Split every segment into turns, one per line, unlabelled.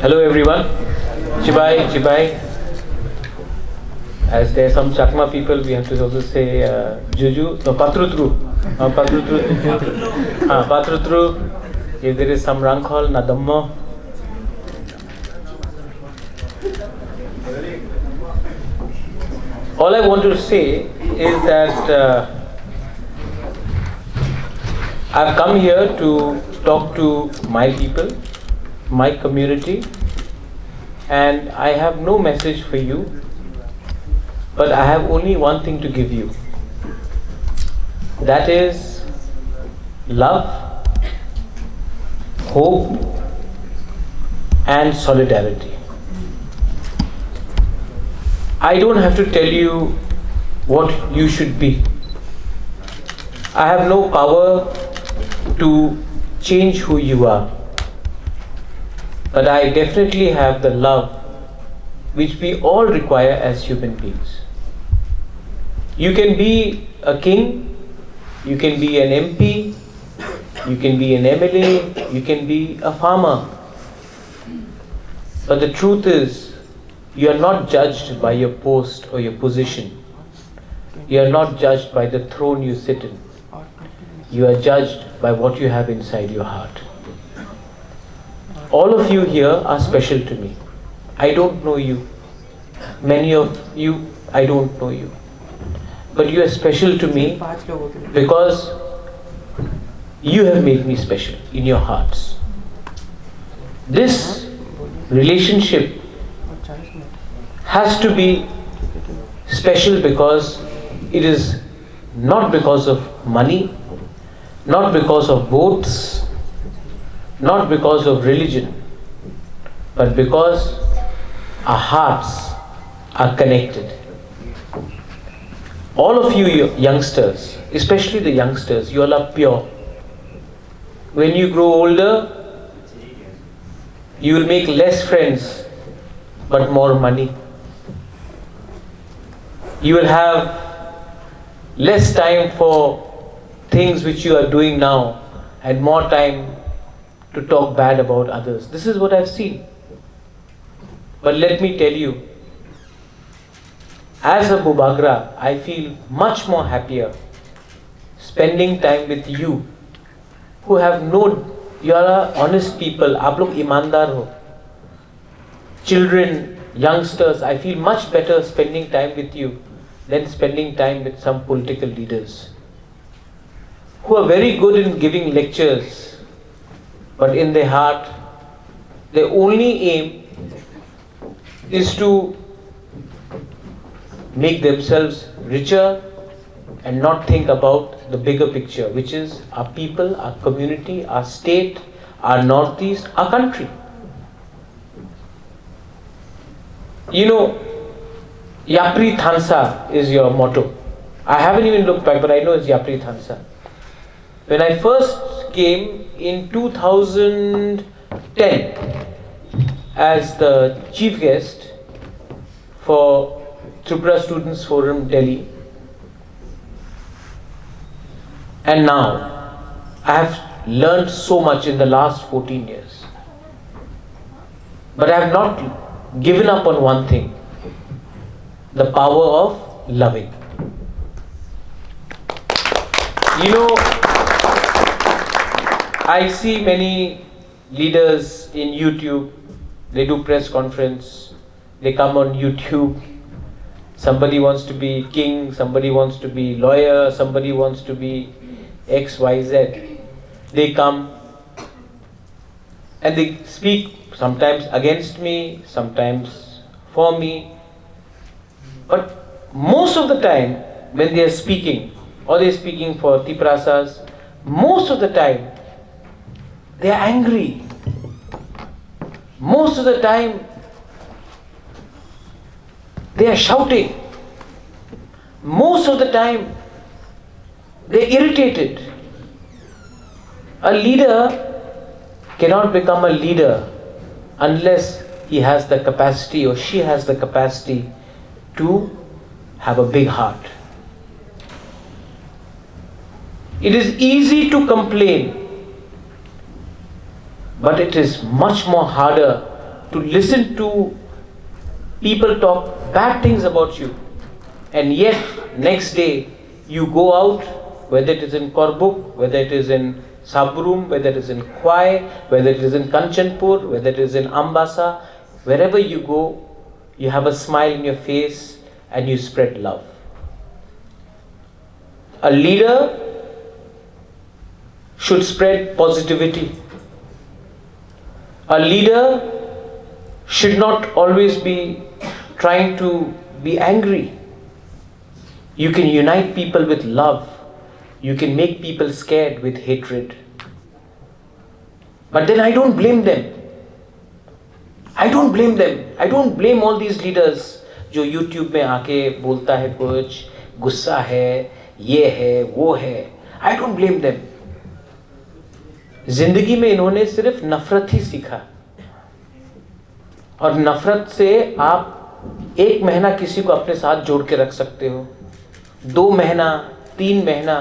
Hello everyone. Chibai, Chibai. As there are some Chakma people, we have to also say Juju. No, Patrutru. Patrutru. Patrutru. If there is some Rankhol, Nadammo. All I want to say is that I've come here to talk to my people, my community, and I have no message for you, but I have only one thing to give you. That is love, hope, and solidarity. I don't have to tell you what you should be. I have no power to change who you are. But I definitely have the love which we all require as human beings. You can be a king, you can be an MP, you can be an MLA, you can be a farmer. But the truth is, you are not judged by your post or your position. You are not judged by the throne you sit in. You are judged by what you have inside your heart. All of you here are special to me. I don't know you. Many of you, I don't know you. But you are special to me because you have made me special in your hearts. This relationship has to be special because it is not because of money, not because of votes, not because of religion, but because our hearts are connected. All of you youngsters, especially the youngsters, you all are pure. When you grow older, you will make less friends, but more money. You will have less time for things which you are doing now and more time to talk bad about others. This is what I've seen. But let me tell you, as a Bubagra, I feel much more happier spending time with you who have you are honest people, aap log imandar ho. Children, youngsters, I feel much better spending time with you than spending time with some political leaders who are very good in giving lectures, but in their heart, their only aim is to make themselves richer and not think about the bigger picture, which is our people, our community, our state, our northeast, our country. You know, Yapri Thansa is your motto. I haven't even looked back, but I know it's Yapri Thansa. When I first came in 2010 as the chief guest for Tripura Students Forum Delhi, and now I have learned so much in the last 14 years. But I have not given up on one thing: the power of loving. You know, I see many leaders in YouTube, they do press conference, they come on YouTube, somebody wants to be king, somebody wants to be lawyer, somebody wants to be XYZ. They come and they speak sometimes against me, sometimes for me. But most of the time when they are speaking, or they are speaking for Tiprasas, most of the time they are angry. Most of the time they are shouting. Most of the time they are irritated. A leader cannot become a leader unless he has the capacity or she has the capacity to have a big heart. It is easy to complain, but it is much more harder to listen to people talk bad things about you, and yet next day you go out, whether it is in Korbuk, whether it is in Sabrum, whether it is in Khwai, whether it is in Kanchanpur, whether it is in Ambasa, wherever you go, you have a smile in your face and you spread love. A leader should spread positivity. A leader should not always be trying to be angry. You can unite people with love. You can make people scared with hatred. But then I don't blame them. I don't blame them. I don't blame all these leaders जो YouTube में आके बोलता है कुछ, गुस्सा है, ये है, वो है. I don't blame them. जिंदगी में इन्होंने सिर्फ नफरत ही सीखा. और नफरत से आप 1 महीना किसी को अपने साथ जोड़ के रख सकते हो, 2 महीना, 3 महीना,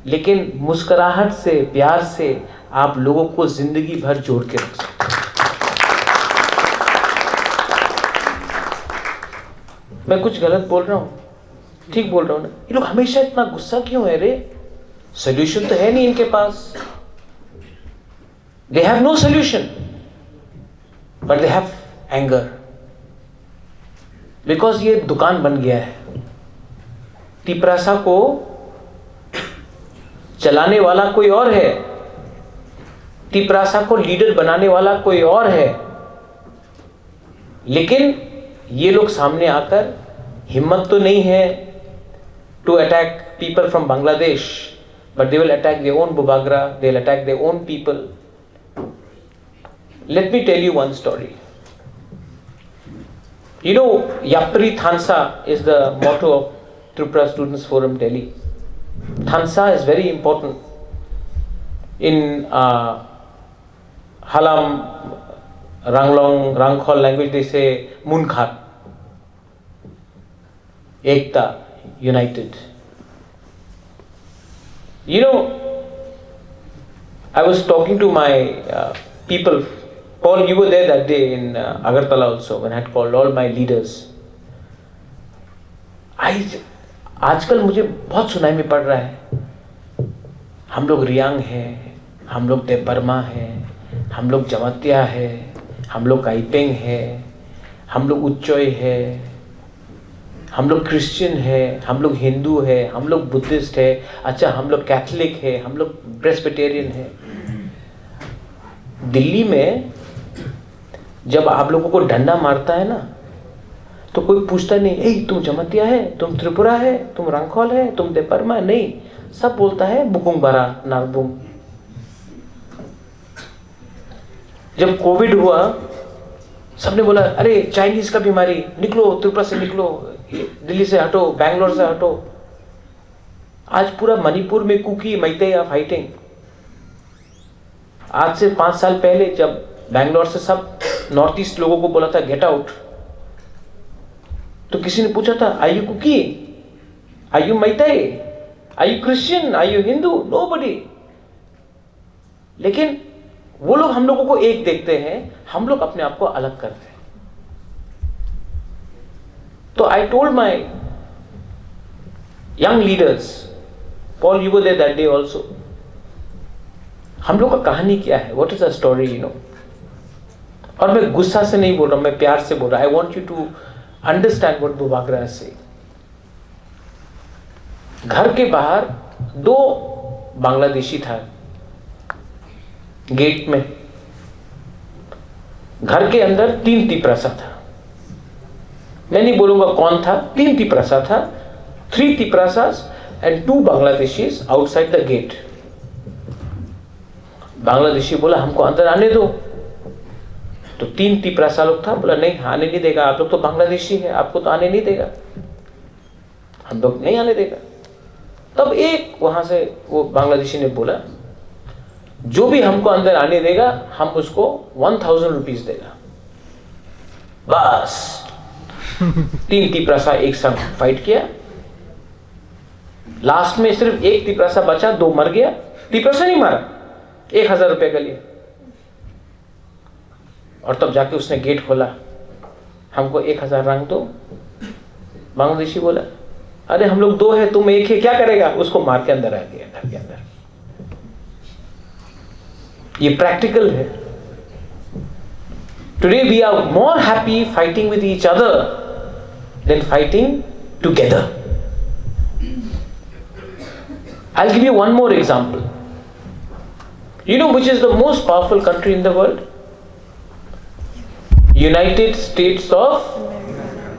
लेकिन मुस्कुराहट से, प्यार से आप लोगों को जिंदगी भर जोड़ के रख सकते हो. मैं कुछ गलत बोल रहा हूं? ठीक बोल रहा हूं ना? ये लोग हमेशा इतना गुस्सा क्यों है रे? सोल्यूशन तो है नहीं इनके पास. They have no solution, but they have anger. Because ये दुकान बन गया है. तिपरासा को चलाने वाला कोई और है, तिपरासा को लीडर बनाने वाला कोई और है, लेकिन ये लोग सामने आकर हिम्मत तो नहीं है to attack people from Bangladesh, but they will attack their own Bubagra, they will attack their own people. Let me tell you one story. You know, Yapri Thansa is the motto of Tripura Students Forum Delhi. Thansa is very important. In Halam, Ranglong, Rangkhol language they say Munkhat. Ekta, united. You know, I was talking to my people. Paul, you were there that day in Agartala also when I had called all my leaders. आजकल मुझे बहुत सुनाई में पड़ रहा है, हम लोग रियांग हैं, हम लोग देवबर्मा हैं, हम लोग जमातिया है, हम लोग काइपेंग है, हम लोग उच्चोय है, हम लोग क्रिश्चियन है, हम लोग हिंदू है, हम लोग बुद्धिस्ट है, अच्छा हम लोग कैथलिक है, हम लोग प्रेस्बिटेरियन है. दिल्ली में जब आप लोगों को डंडा मारता है ना, तो कोई पूछता नहीं, ए तुम जमातिया है, तुम त्रिपुरा है, तुम रंगखोल है, तुम देवबर्मा है, नहीं, सब बोलता है बुकुंग बारा नागबुंग. जब कोविड हुआ, सबने बोला अरे चाइनीज का बीमारी, निकलो त्रिपुरा से, निकलो दिल्ली से हटो, बैंगलोर से हटो. आज पूरा मणिपुर में कुकी मैते या फाइटिंग. आज से 5 साल पहले जब बैंगलोर से सब नॉर्थ ईस्ट लोगों को बोला था गेट आउट, तो किसी ने पूछा था are you Kuki, are you Meitei, are you Christian, are you Hindu? Nobody. लेकिन वो लोग हम लोगों को एक देखते हैं, हम लोग अपने आप को अलग करते हैं. तो I told my young leaders, Paul you were there that day also, हम लोग का कहानी क्या है, what is the story, you know. और मैं गुस्सा से नहीं बोल रहा हूं, मैं प्यार से बोल रहा हूं. I want you to understand what बुबागरा से. घर के बाहर 2 बांग्लादेशी था गेट में, घर के अंदर 3 तिपरासा था. मैं नहीं बोलूंगा कौन था, 3 तिपरासा था. 3 Tiprasas and 2 Bangladeshis outside the gate. Bangladeshi बोला हमको अंदर आने दो, तो 3 तिपरासा लोग था, बोला नहीं आने नहीं देगा, आप लोग तो बांग्लादेशी है, आपको तो आने नहीं देगा, हम लोग नहीं आने देगा. तब एक वहां से वो बांग्लादेशी ने बोला जो भी हमको अंदर आने देगा हम उसको 1000 रुपीज देगा. बस 3 तिपरासा एक संग फाइट किया. लास्ट में सिर्फ 1 तिपरासा बचा, 2 मर गया. तिपरासा नहीं मारा, 1000 रुपए के लिए. और तब जाके उसने गेट खोला, हमको 1000 रंग दो। बांग्लादेशी बोला, अरे हम लोग 2 हैं, तुम 1 है, क्या करेगा? उसको मार के अंदर आ गया घर के अंदर। ये प्रैक्टिकल है। Today we are more happy fighting with each other than fighting together. I'll give you one more example. You know which is the most powerful country in the world? United States of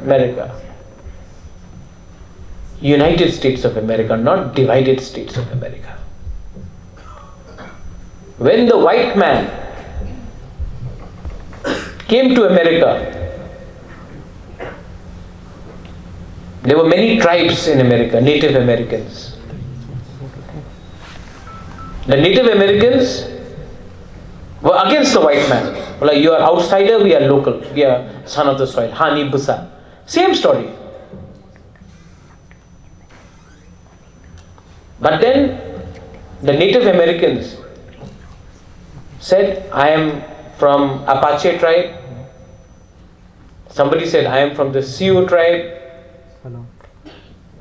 America. United States of America, not divided States of America. When the white man came to America, there were many tribes in America, Native Americans. The Native Americans were against the white man. Like, you are outsider, we are local, we are son of the soil. Hani Busa. Same story. But then the Native Americans said, I am from Apache tribe. Somebody said, I am from the Sioux tribe.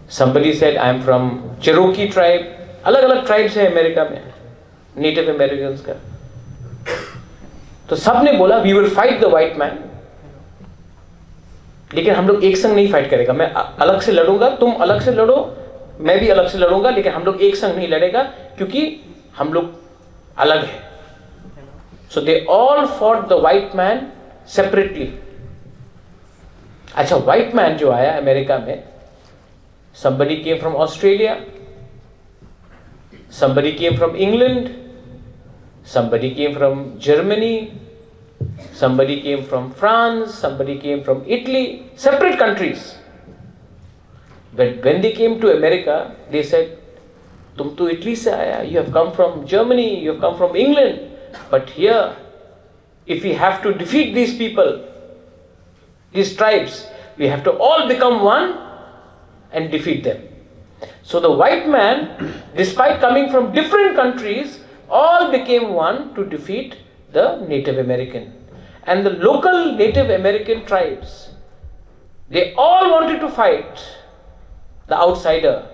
Somebody said, I am from Cherokee tribe. अलग अलग tribes है America में, native Americans का। तो सब ने बोला we will fight the white man, लेकिन हम लोग एक संग नहीं फाइट करेगा। मैं अलग से लड़ूंगा, तुम अलग से लड़ो, मैं भी अलग से लड़ूंगा, लेकिन हम लोग एक संग नहीं लड़ेगा क्योंकि हम लोग अलग है। So they all fought the white man separately. अच्छा, व्हाइट मैन जो आया अमेरिका में, somebody came from Australia, somebody came from England, somebody came from Germany, somebody came from France, somebody came from Italy, separate countries. But when they came to America, they said, तुम तो Italy से आया, you have come from Germany, you have come from England, but here, if we have to defeat these people, these tribes, we have to all become one and defeat them. So the white man, despite coming from different countries, all became one to defeat the Native American. And the local Native American tribes, they all wanted to fight the outsider,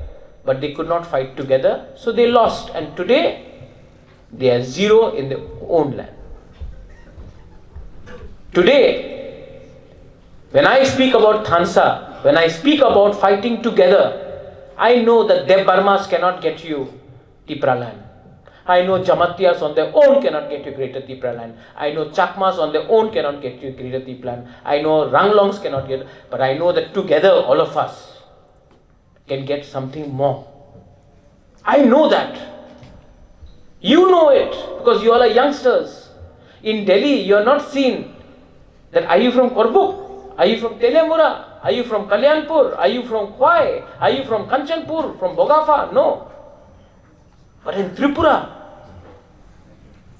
but they could not fight together, so they lost. And today, they are 0 in their own land. Today, when I speak about Thansa, when I speak about fighting together, I know that Dev Burmas cannot get you Tipra land. I know Jamatyas on their own cannot get you Greater Tipra land. I know Chakmas on their own cannot get you Greater Tipra land. I know Ranglongs cannot get, but I know that together all of us can get something more. I know that. You know it because you all are youngsters. In Delhi, you are not seen that are you from Korbuk? Are you from Telemura? Are you from Kalyanpur? Are you from Kwai? Are you from Kanchanpur? From Bogafa? No. But in Tripura,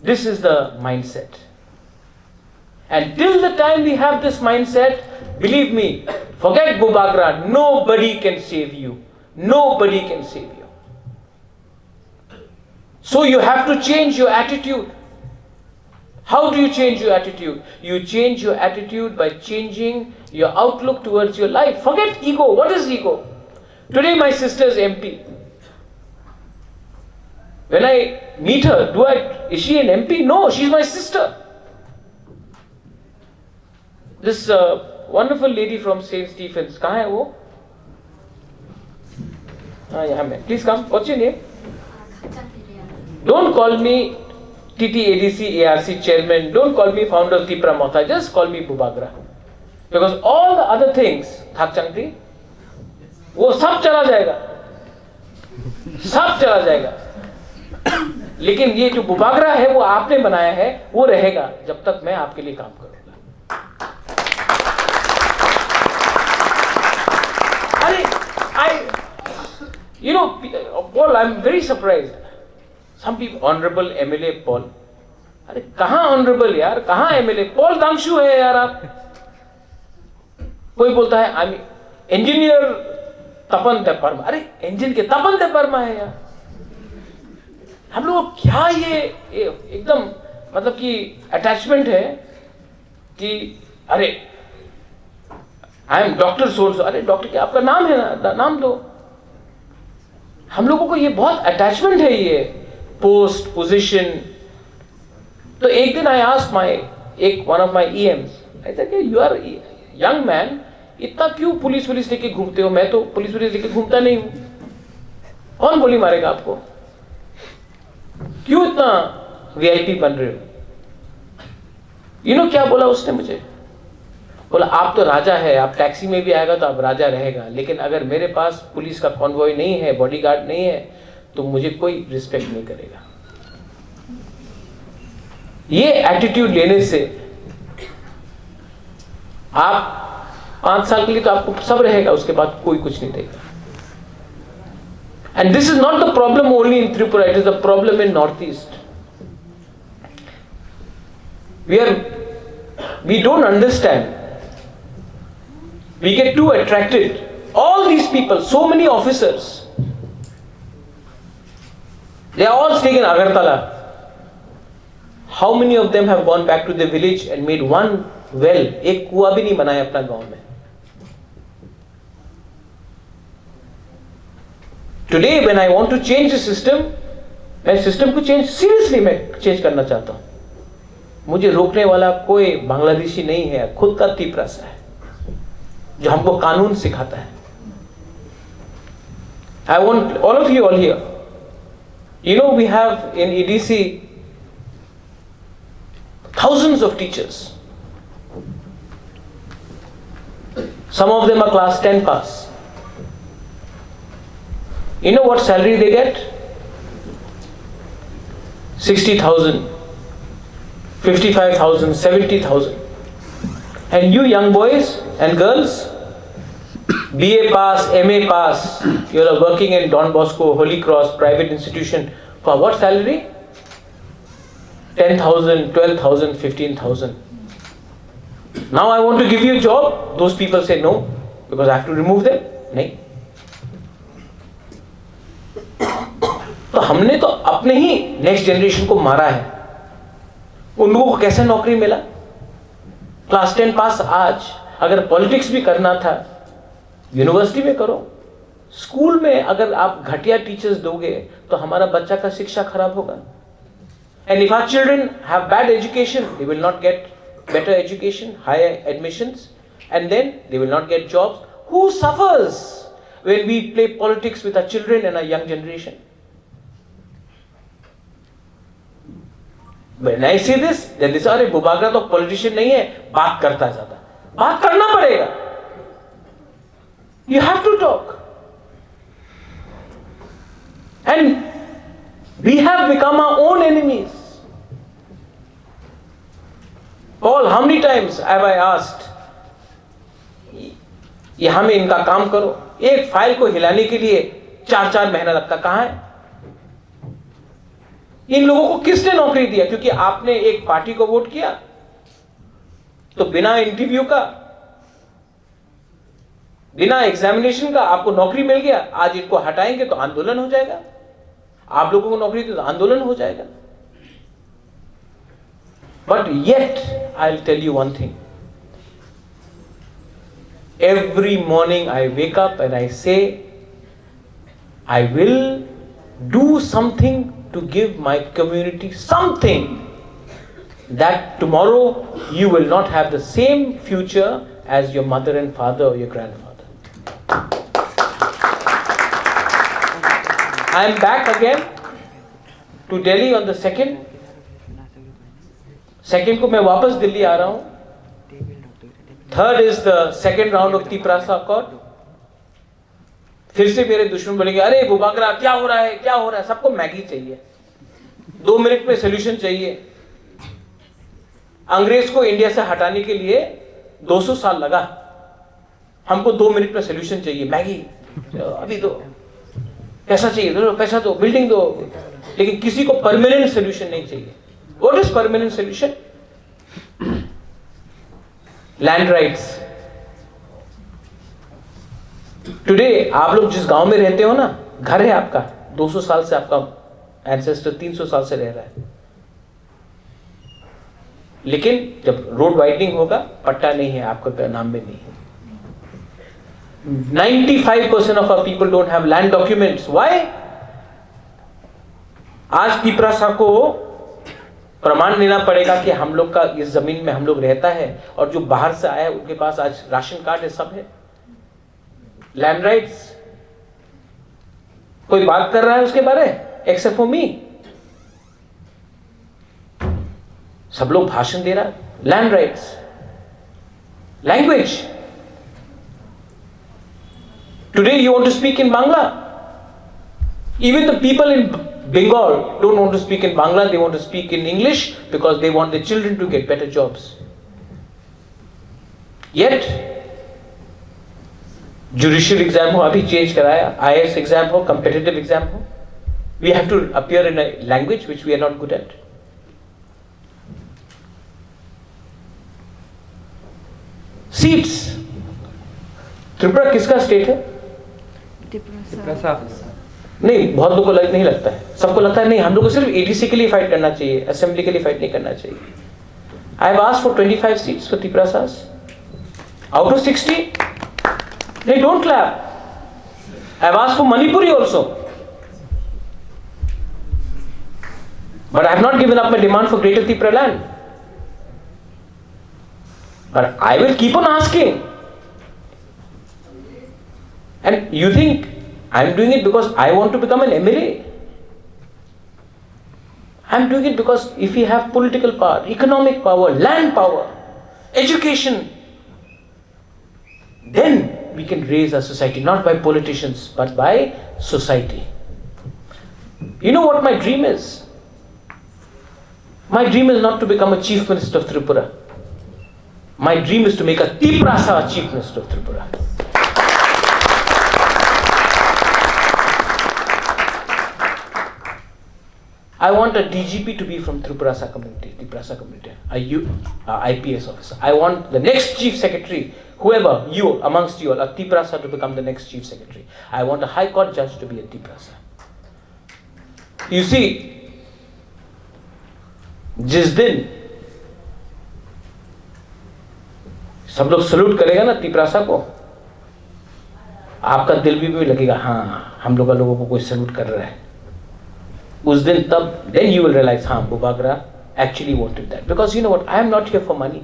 this is the mindset. And till the time we have this mindset, believe me, forget Bubagra, nobody can save you. Nobody can save you. So you have to change your attitude. How do you change your attitude? You change your attitude by changing your outlook towards your life. Forget ego. What is ego? Today my sister is MP. When I meet her, is she an MP? No, she's my sister. This wonderful lady from St. Stephen's, कहाँ है वो? हाँ, यहाँ में. Please come. What's your name? Don't call me TTADC ARC chairman. Don't call me founder of Tipra Motha. Just call me Bubagra. Because all the other things, Thak Changti, वो सब चला जाएगा. सब चला जाएगा. लेकिन ये जो बुबागरा है वो आपने बनाया है, वो रहेगा जब तक मैं आपके लिए काम करूंगा. Paul, I'm very surprised. Some people, Honorable MLA Paul. अरे कहाँ ऑनरेबल यार, कहाँ MLA? पॉल दांगशू है यार आप. कोई बोलता है आई इंजीनियर तपन देवर्मा. अरे इंजन के तपन देवर्मा है यार. हम लोग क्या ये एकदम मतलब कि अटैचमेंट है. कि अरे आई एम डॉक्टर सोर्स, अरे डॉक्टर क्या आपका नाम है ना, नाम दो। हम लोगों को ये बहुत अटैचमेंट है, ये पोस्ट पोजीशन। तो एक दिन I asked one of my EMs, I said you are young man, इतना क्यों पुलिस लेके घूमते हो? मैं तो पुलिस लेके घूमता नहीं हूं, कौन गोली मारेगा आपको? क्यों इतना वीआईपी बन रहे हो? क्या बोला उसने मुझे? बोला आप तो राजा है, आप टैक्सी में भी आएगा तो आप राजा रहेगा, लेकिन अगर मेरे पास पुलिस का कॉन्वॉय नहीं है, बॉडीगार्ड नहीं है, तो मुझे कोई रिस्पेक्ट नहीं करेगा। ये एटीट्यूड लेने से आप 5 साल के लिए तो आपको सब रहेगा, उसके बाद कोई कुछ नहीं देगा। And this is not the problem only in Tripura, it is the problem in north east. We don't understand. We get too attracted. All these people, so many officers, they are all staying in Agartala. How many of them have gone back to the village and made one well? एक कुआं भी नहीं बनाया अपना गांव में। Today when I want to change the system, मैं system को सीरियसली मैं चेंज करना चाहता हूं। मुझे रोकने वाला कोई बांग्लादेशी नहीं है, खुद का तिपरासा है जो हमको कानून सिखाता है। I want all of you all here. We have in EDC thousands of teachers. Some of them are class 10 pass. You know what salary they get? 60,000, 55,000, 70,000. And you young boys and girls, BA pass, MA pass, you are working in Don Bosco, Holy Cross, private institution, for what salary? 10,000, 12,000, 15,000. Now I want to give you a job. Those people say no, because I have to remove them. नहीं। तो हमने तो अपने ही next generation को मारा है। उन लोगों को कैसे नौकरी मिला? क्लास 10 पास। आज अगर पॉलिटिक्स भी करना था, यूनिवर्सिटी में करो। स्कूल में अगर आप घटिया टीचर्स दोगे तो हमारा बच्चा का शिक्षा खराब होगा। And if our children have bad education, they will not get better education, higher admissions, and then they will not get jobs. Who suffers when we play politics with our children and our young generation? When I say this, then this are Bubagra तो politician नहीं है, बात करता है ज्यादा। बात करना पड़ेगा। You have to talk. And we have become our own enemies. Paul, how many times have I asked, ये हमें इनका काम करो। एक फाइल को हिलाने के लिए 4 महीना लगता। कहां है? इन लोगों को किसने नौकरी दिया? क्योंकि आपने एक पार्टी को वोट किया, तो बिना इंटरव्यू का, बिना एग्जामिनेशन का आपको नौकरी मिल गया। आज इनको हटाएंगे तो आंदोलन हो जाएगा। आप लोगों को नौकरी दी तो आंदोलन हो जाएगा। But yet, I'll tell you one thing. Every morning I wake up and I say, I will do something to give my community something that tomorrow you will not have the same future as your mother and father or your grandfather. I am back again to Delhi on the 2nd को मैं वापस दिल्ली आ रहा हूं। 3rd is the second round of Tiprasa accord. फिर से मेरे दुश्मन बोलेंगे, अरे बुबागरा क्या हो रहा है, क्या हो रहा है? सबको मैगी चाहिए, 2 मिनट में सोल्यूशन चाहिए। अंग्रेज को इंडिया से हटाने के लिए 200 साल लगा, हमको 2 मिनट में सोल्यूशन चाहिए। मैगी अभी दो, पैसा चाहिए, दो पैसा दो, बिल्डिंग दो, लेकिन किसी को परमानेंट सोल्यूशन नहीं चाहिए। What is permanent solution? Land rights. Today आप लोग जिस गांव में रहते हो ना, घर है आपका, 200 साल से आपका एंसेस्टर 300 साल से रह रहा है। लेकिन जब रोड वाइडनिंग होगा, पट्टा नहीं है, आपका नाम में नहीं है. 95% of our people don't have land documents. Why? आज तिपरासा को प्रमाण देना पड़ेगा कि हम लोग का इस जमीन में हम लोग रहता है, और जो बाहर से आया उनके पास आज राशन कार्ड है, सब है, लैंड राइट्स. कोई बात कर रहा है उसके बारे एक्सेप्ट फॉर मी? सब लोग भाषण दे रहा है. Land rights, language. Today you want to speak in Bangla. Even the people in Bengal don't want to speak in Bangla, they want to speak in English because they want their children to get better jobs. Yet, judicial exam हो, अभी change कराया, IAS exam हो, competitive exam हो, we have to appear in a language which we are not good at. Seats. Tripura किसका state है?
त्रिपुरा.
नहीं, बहुत लोगों को नहीं लगता है. सबको लगता है नहीं, हम लोग को सिर्फ ADC के लिए फाइट करना चाहिए, असेंबली के लिए फाइट नहीं करना चाहिए. I have asked for 25 seats for Tripura out of 60. नहीं, don't clap. I have asked for Manipuri also, but I have not given up my demand for greater Tripura land. But I will keep on asking. And you think I'm doing it because I want to become an MLA. I'm doing it because if we have political power, economic power, land power, education, then we can raise our society, not by politicians, but by society. You know what my dream is? My dream is not to become a chief minister of Tripura. My dream is to make a Tiprasa chief minister of Tripura. I want a DGP to be from Tripurasa community, Tiprasa community, a IPS officer. I want the next chief secretary, whoever, you, amongst you all, a Tiprasa to become the next chief secretary. I want a high court judge to be a Tiprasa. You see, जिस दिन सब लोग salute करेगा ना तिपरासा को, आपका दिल भी लगेगा, हाँ हम लोगों को कोई सल्यूट कर रहा है. उस दिन तब then you will realize, हाँ Bubagra actually wanted that. Because you know what, I am not here for money.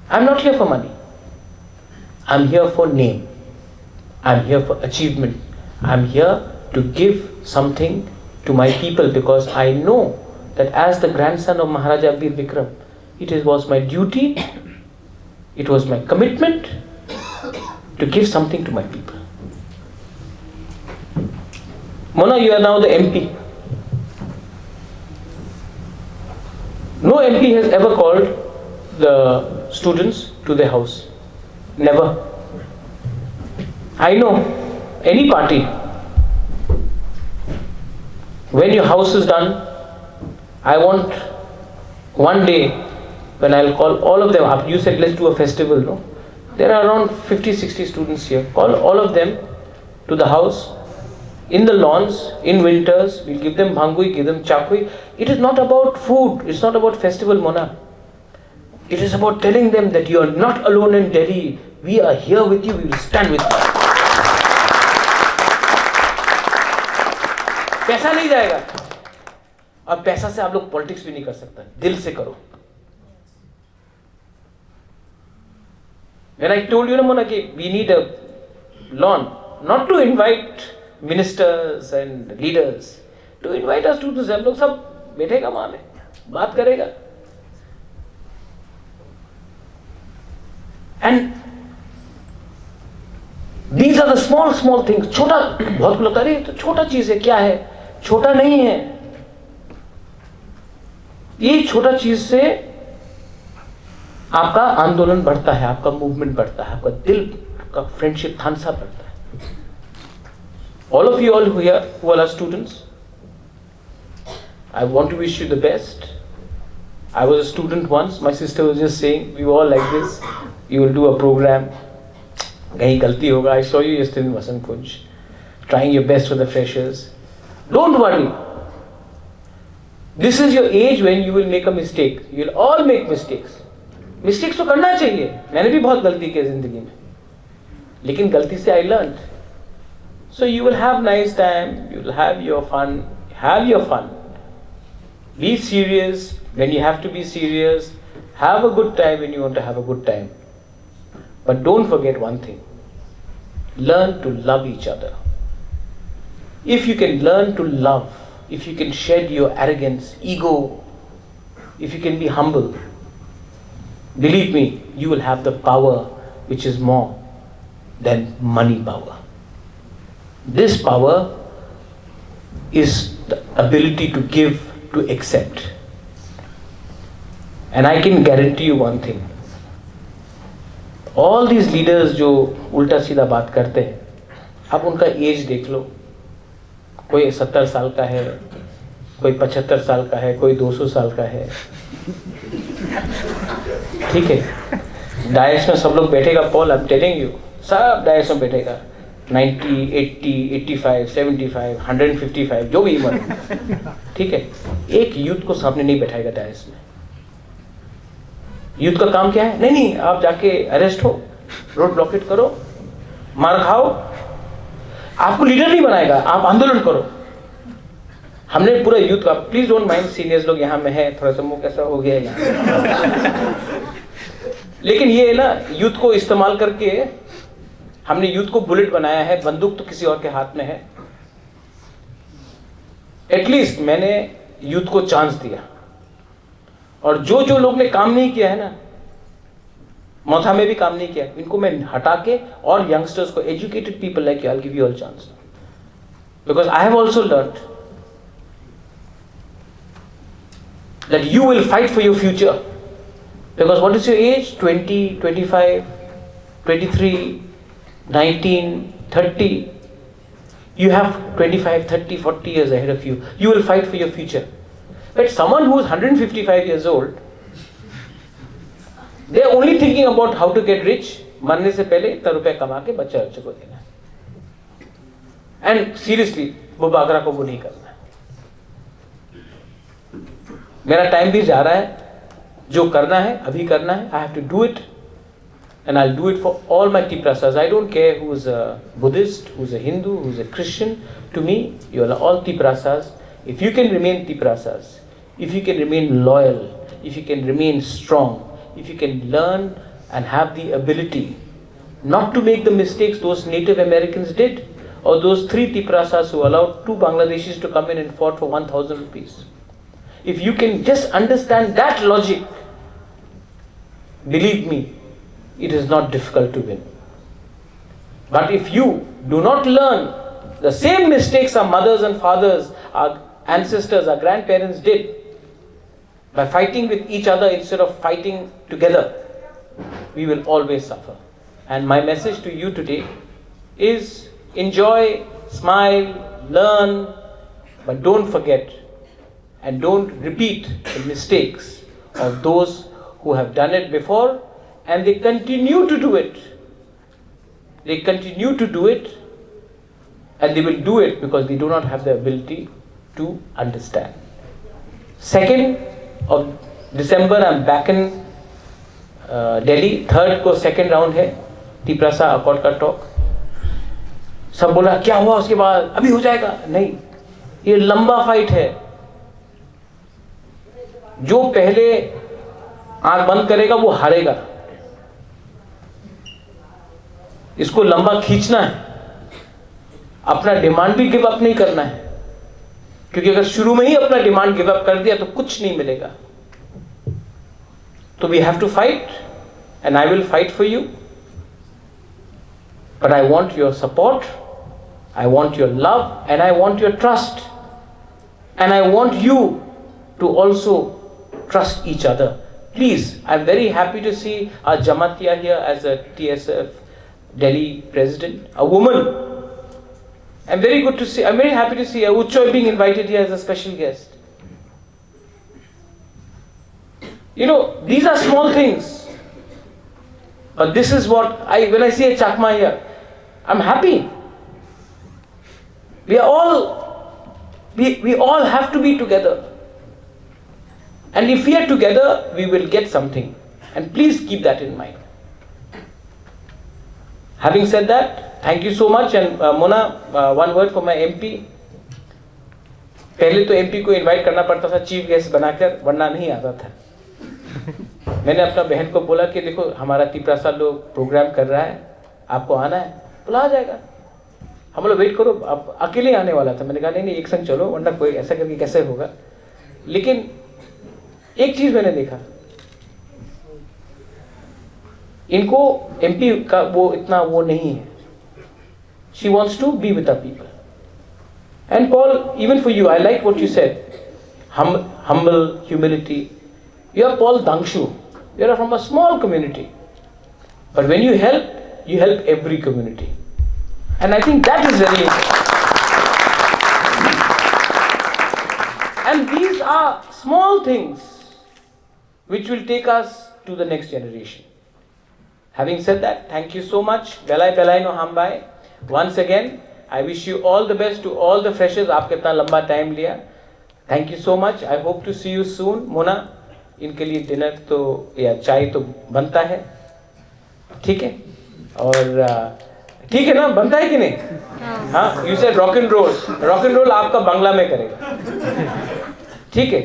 I am not here for money. I am here for name. I am here for achievement. I am here to give something to my people, because I know that as the grandson of Maharaja Bir Vikram, it was my duty, it was my commitment to give something to my people. Mona, you are now the MP. No MP has ever called the students to their house. Never. I know any party, when your house is done, I want one day when I'll call all of them up. You said let's do a festival, no? There are around 50-60 students here. Call all of them to the house. In the lawns, in winters, we'll give them bhangui, give them chakui. It is not about food, it's not about festival, Mona. It is about telling them that you are not alone in Delhi. We are here with you, we will stand with you. पैसा नहीं जाएगा, और पैसा से आप लोग politics भी नहीं कर सकते. दिल से करो. When I told you, Mona, कि we need a lawn, not to invite ministers and leaders, to invite us to the हम लोग सब बैठेगा वहां में, बात करेगा. And these are the small things. छोटा, बहुत को लगता है तो छोटा चीज है, क्या है? छोटा नहीं है. ये छोटा चीज से आपका आंदोलन बढ़ता है, आपका मूवमेंट बढ़ता है, आपका दिल, आपका फ्रेंडशिप थानसा बढ़ता है. All of you all who all are students, I want to wish you the best. I was a student once. My sister was just saying, we were all like this. You will do a program. कहीं गलती होगा. I saw you yesterday in Vasant Kunj, trying your best for the freshers. Don't worry. This is your age when you will make a mistake. You will all make mistakes. Mistakes तो करना चाहिए. मैंने भी बहुत गलती की जिंदगी में. लेकिन गलती से I learned. So you will have nice time. You will have your fun. Have your fun. Be serious when you have to be serious. Have a good time when you want to have a good time. But don't forget one thing. Learn to love each other. If you can learn to love, if you can shed your arrogance, ego, if you can be humble, believe me, you will have the power which is more than money power. This power is the ability to give, to accept. And I can guarantee you one thing. All these leaders जो उल्टा सीधा बात करते हैं, आप उनका as देख लो. कोई 70 साल का है, कोई 75 साल का है, कोई 200 साल का है. ठीक है, डायस में सब लोग बैठेगा. Paul, I am telling you, सब डायस में बैठेगा. 90, 80, 85, 75, 155, जो भी उम्र. ठीक है, एक यूथ को सामने नहीं बैठाएगा डायस में. यूथ का काम क्या है? नहीं, आप जाके अरेस्ट हो, रोड ब्लॉकेट करो, मार खाओ. आपको लीडर नहीं बनाएगा, आप आंदोलन करो. हमने पूरा यूथ का, प्लीज डोंट माइंड, सीनियर्स लोग यहाँ में है, थोड़ा सा मुंह कैसा हो गया यहाँ. लेकिन ये ना, यूथ को इस्तेमाल करके हमने यूथ को बुलेट बनाया है. बंदूक तो किसी और के हाथ में है. एटलीस्ट मैंने यूथ को चांस दिया. और जो लोग ने काम नहीं किया है ना, मौथा में भी काम नहीं किया, इनको मैं हटा के और यंगस्टर्स को, educated people like you, I will give you all chance. Because I have also learned that you will fight for your future. Because what is your age? 20, 25, 23, 19, 30. You have 25, 30, 40 years ahead of you. You will fight for your future. But someone who is 155 years old, they are only thinking about how to get rich. मरने से पहले इतना रुपया कमा के बच्चे को देना. And seriously, वो बागरा को वो नहीं करना. मेरा टाइम भी जा रहा है. जो करना है अभी करना है. I have to do it, and I'll do it for all my Tiprasas. I don't care who is a Buddhist, who is a Hindu, who is a Christian. To me, you are all Tiprasas. If you can remain Tiprasas, if you can remain loyal, if you can remain strong, if you can learn and have the ability not to make the mistakes those Native Americans did, or those 3 Tiprasas who allowed 2 Bangladeshis to come in and fought for 1,000 rupees. If you can just understand that logic, believe me, it is not difficult to win. But if you do not learn the same mistakes our mothers and fathers, our ancestors, our grandparents did, by fighting with each other instead of fighting together, we will always suffer. And my message to you today is enjoy, smile, learn, but don't forget and don't repeat the mistakes of those who have done it before, and they continue to do it. They continue to do it, and they will do it because they do not have the ability to understand. 2nd of December, I'm back in Delhi. 3rd को second round है Tiprasa accord का talk. सब बोला क्या हुआ उसके बाद, अभी हो जाएगा. नहीं, ये लंबा फाइट है. जो पहले आंख बंद करेगा वो हारेगा. इसको लंबा खींचना है. अपना डिमांड भी गिव अप नहीं करना है, क्योंकि अगर शुरू में ही अपना डिमांड गिव अप कर दिया तो कुछ नहीं मिलेगा. तो we have to fight, and I will fight for you. But I want your support, I want your love, and I want your trust, and I want you to also trust each other. Please, I'm very happy to see our Jamatia here as a TSF Delhi president, a woman. I'm very happy to see Uchoy being invited here as a special guest. You know, these are small things. But this is what when I see a Chakma here, I'm happy. We all have to be together. And if we are together, we will get something. And please keep that in mind. Having said that, thank you so much. And Mona, one word for my MP. पहले तो MP को invite करना पड़ता था chief guest बनाकर, वरना नहीं आता था. मैंने अपना बहन को बोला कि देखो हमारा तिपरासा लोग प्रोग्राम कर रहा है, आपको आना है, बोला आ जाएगा. हम लोग वेट करो, अब अकेले आने वाला था. मैंने कहा नहीं एक संग चलो, वरना कोई ऐसा करके कैसे होगा. लेकिन एक चीज मैंने देखा, इनको MP का वो इतना वो नहीं है. She wants to be with the people. And Paul, even for you, I like what you said. Humble, humility. You are Paul Dangshu. You are from a small community. But when you help every community. And I think that is very important. And these are small things which will take us to the next generation. Having said that, thank you so much. Belai Belai no Hambai. Once again, I wish you all the best to all the freshers. आपके इतना लंबा time लिया. Thank you so much. I hope to see you soon. Mona, इनके लिए dinner तो या चाय तो बनता है, ठीक है? और ठीक है ना, बनता है कि नहीं? हाँ, you said rock and roll. Rock and roll आपका बंगला में करेगा, ठीक है?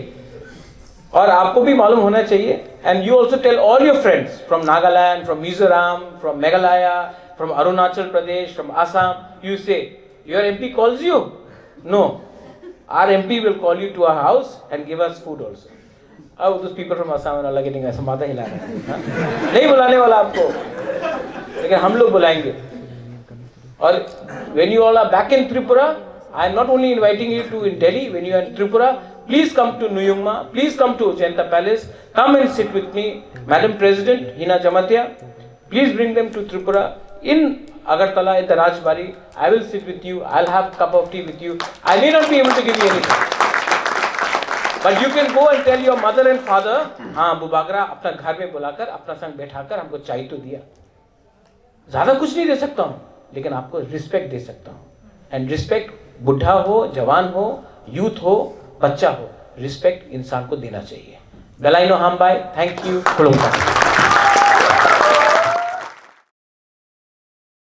और आपको भी मालूम होना चाहिए. And you also tell all your friends from Nagaland, from Mizoram, from Meghalaya, from Arunachal Pradesh, from Assam. You say, your MP calls you? No. Our MP will call you to our house and give us food also. Oh, those people from Assam are getting ऐसा माथा हिला रहे हैं. नहीं बुलाने वाला आपको, लेकिन हम लोग बुलाएंगे. और when you all are back in Tripura, I am not only inviting you to in Delhi. When you are in Tripura, please come to Nyungma. Please come to Jayanta Palace. Come and sit with me, Madam President Hina Jamatia. Please bring them to Tripura. In Agartala, in the Rajbari, I will sit with you. I'll have a cup of tea with you. I may not be able to give you anything, but you can go and tell your mother and father, हाँ बुबागरा अपना घर में बुलाकर अपना संग बैठाकर हमको चाय तो दिया. ज़्यादा कुछ नहीं दे सकता हूँ, लेकिन आपको रिस्पेक्ट दे सकता हूँ. एंड रिस्पेक्ट बुढ़ा हो, जवान हो, यूथ हो, बच्चा हो, रिस्पेक्ट इंसान को देना चाहिए. बेलाइनो हामबाई, थैंक यू.